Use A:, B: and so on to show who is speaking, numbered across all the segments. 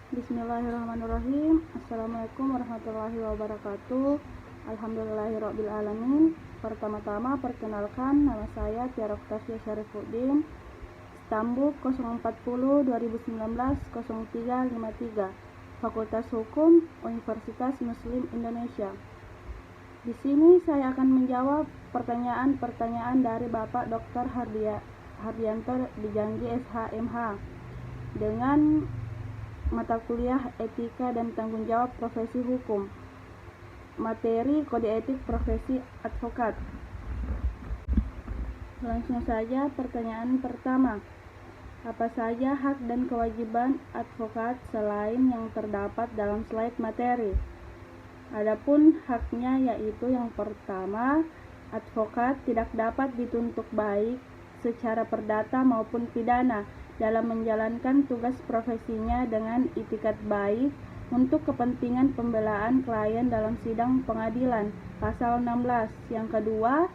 A: Bismillahirrahmanirrahim. Assalamualaikum warahmatullahi wabarakatuh. Alhamdulillahirrabbilalamin. Pertama-tama perkenalkan, nama saya Tiara Oktasia Syarifuddin, Stambuk 040 2019 0353, Fakultas Hukum Universitas Muslim Indonesia. Di sini saya akan menjawab pertanyaan-pertanyaan dari Bapak Dr. Hardianto Dijanggi SHMH dengan mata kuliah Etika dan Tanggung Jawab Profesi Hukum, materi Kode Etik Profesi Advokat. Langsung saja pertanyaan pertama. Apa saja hak dan kewajiban advokat selain yang terdapat dalam slide materi? Adapun haknya yaitu yang pertama, advokat tidak dapat dituntut baik secara perdata maupun pidana dalam menjalankan tugas profesinya dengan itikat baik untuk kepentingan pembelaan klien dalam sidang pengadilan, pasal 16. Yang kedua,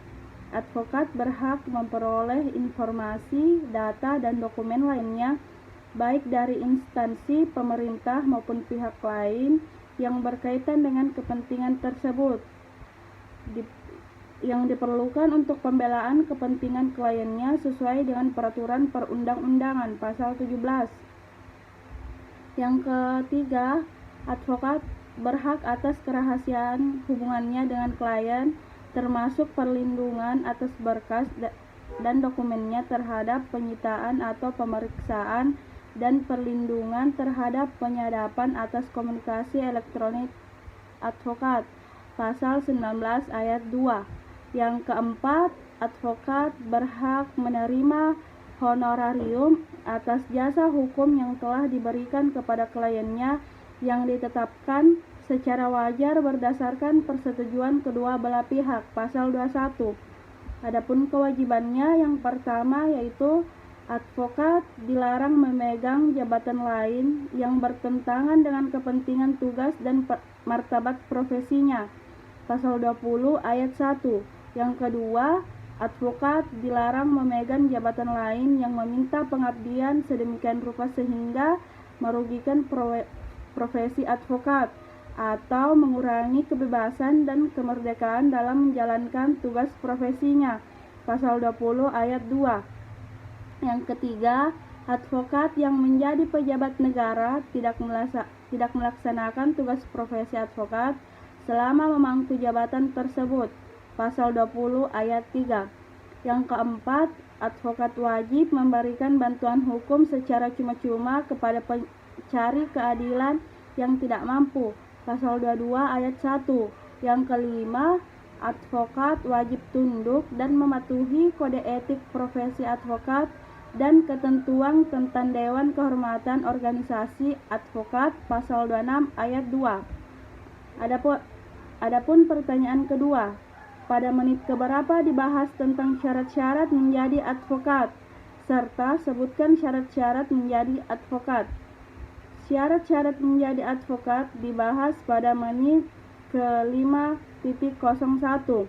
A: advokat berhak memperoleh informasi, data, dan dokumen lainnya baik dari instansi pemerintah maupun pihak lain yang berkaitan dengan kepentingan tersebut yang diperlukan untuk pembelaan kepentingan kliennya sesuai dengan peraturan perundang-undangan pasal 17. Yang ketiga, advokat berhak atas kerahasiaan hubungannya dengan klien, termasuk perlindungan atas berkas dan dokumennya terhadap penyitaan atau pemeriksaan dan perlindungan terhadap penyadapan atas komunikasi elektronik advokat pasal 19 ayat 2. Yang keempat, advokat berhak menerima honorarium atas jasa hukum yang telah diberikan kepada kliennya yang ditetapkan secara wajar berdasarkan persetujuan kedua belah pihak, pasal 21. Adapun kewajibannya yang pertama yaitu advokat dilarang memegang jabatan lain yang bertentangan dengan kepentingan tugas dan martabat profesinya, pasal 20 ayat 1. Yang kedua, advokat dilarang memegang jabatan lain yang meminta pengabdian sedemikian rupa sehingga merugikan profesi advokat atau mengurangi kebebasan dan kemerdekaan dalam menjalankan tugas profesinya, pasal 20 ayat 2. Yang ketiga, advokat yang menjadi pejabat negara tidak melaksanakan tugas profesi advokat selama memangku jabatan tersebut, pasal 20 ayat 3. Yang keempat, advokat wajib memberikan bantuan hukum secara cuma-cuma kepada pencari keadilan yang tidak mampu, pasal 22 ayat 1. Yang kelima, advokat wajib tunduk dan mematuhi kode etik profesi advokat dan ketentuan tentang Dewan Kehormatan Organisasi Advokat, pasal 26 ayat 2. Adapun pertanyaan kedua, pada menit keberapa dibahas tentang syarat-syarat menjadi advokat, serta sebutkan syarat-syarat menjadi advokat. Syarat-syarat menjadi advokat dibahas pada menit ke-5.01.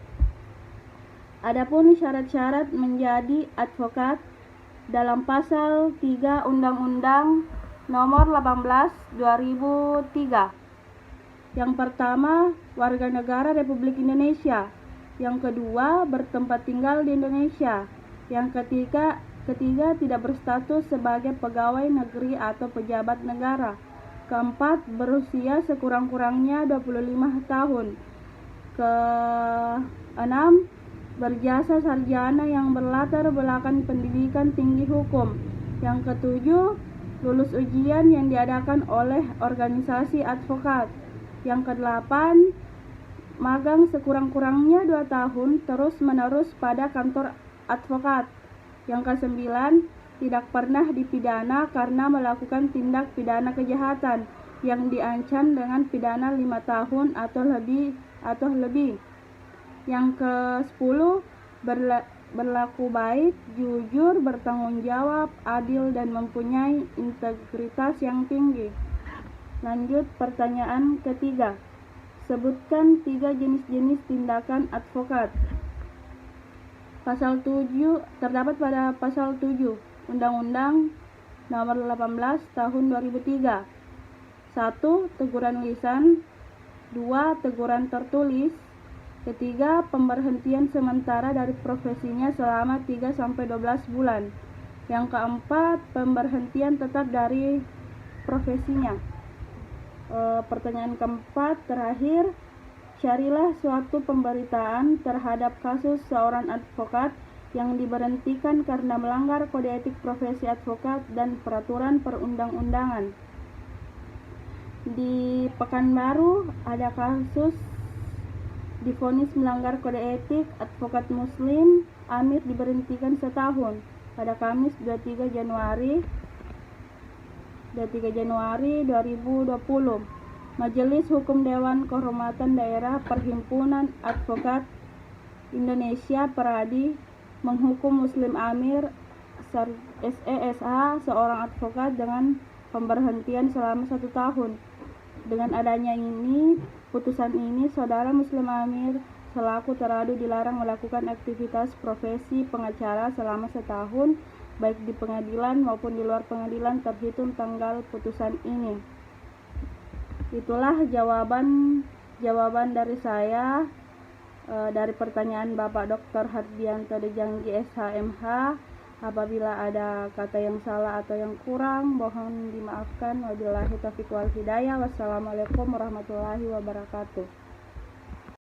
A: Adapun syarat-syarat menjadi advokat dalam pasal 3 Undang-Undang Nomor 18 2003. Yang pertama, warga negara Republik Indonesia. Yang kedua, bertempat tinggal di Indonesia. Yang ketiga tidak berstatus sebagai pegawai negeri atau pejabat negara. Keempat, berusia sekurang-kurangnya 25 tahun. Keenam, berjasa sarjana yang berlatar belakang pendidikan tinggi hukum. Yang ketujuh, lulus ujian yang diadakan oleh organisasi advokat. Yang kedelapan, magang sekurang-kurangnya 2 tahun terus-menerus pada kantor advokat. Yang kesembilan, tidak pernah dipidana karena melakukan tindak pidana kejahatan yang diancam dengan pidana 5 tahun atau lebih. Yang ke-10, berlaku baik, jujur, bertanggung jawab, adil, dan mempunyai integritas yang tinggi. Lanjut pertanyaan ketiga. Sebutkan 3 jenis-jenis tindakan advokat. Terdapat pada pasal 7 Undang-Undang Nomor 18 Tahun 2003. 1. Teguran lisan. 2. Teguran tertulis. Ketiga, pemberhentian sementara dari profesinya selama 3-12 bulan. Yang keempat, pemberhentian tetap dari profesinya. Pertanyaan keempat terakhir, carilah suatu pemberitaan terhadap kasus seorang advokat yang diberhentikan karena melanggar kode etik profesi advokat dan peraturan perundang-undangan. Di Pekanbaru ada kasus divonis melanggar kode etik advokat muslim, Amir diberhentikan setahun pada Kamis 23 Januari 2020. Majelis Hukum Dewan Kehormatan Daerah Perhimpunan Advokat Indonesia Peradi menghukum Muslim Amir SESH, seorang advokat, dengan pemberhentian selama 1 tahun. Dengan adanya putusan ini, saudara Muslim Amir selaku teradu dilarang melakukan aktivitas profesi pengacara selama 1 tahun, baik di pengadilan maupun di luar pengadilan terhitung tanggal putusan ini. Itulah jawaban dari saya dari pertanyaan Bapak Dr. Hardianto Dejanggi SHMH. Apabila ada kata yang salah atau yang kurang, mohon dimaafkan. Wabillahi taufiq wal hidayah. Wassalamualaikum warahmatullahi wabarakatuh.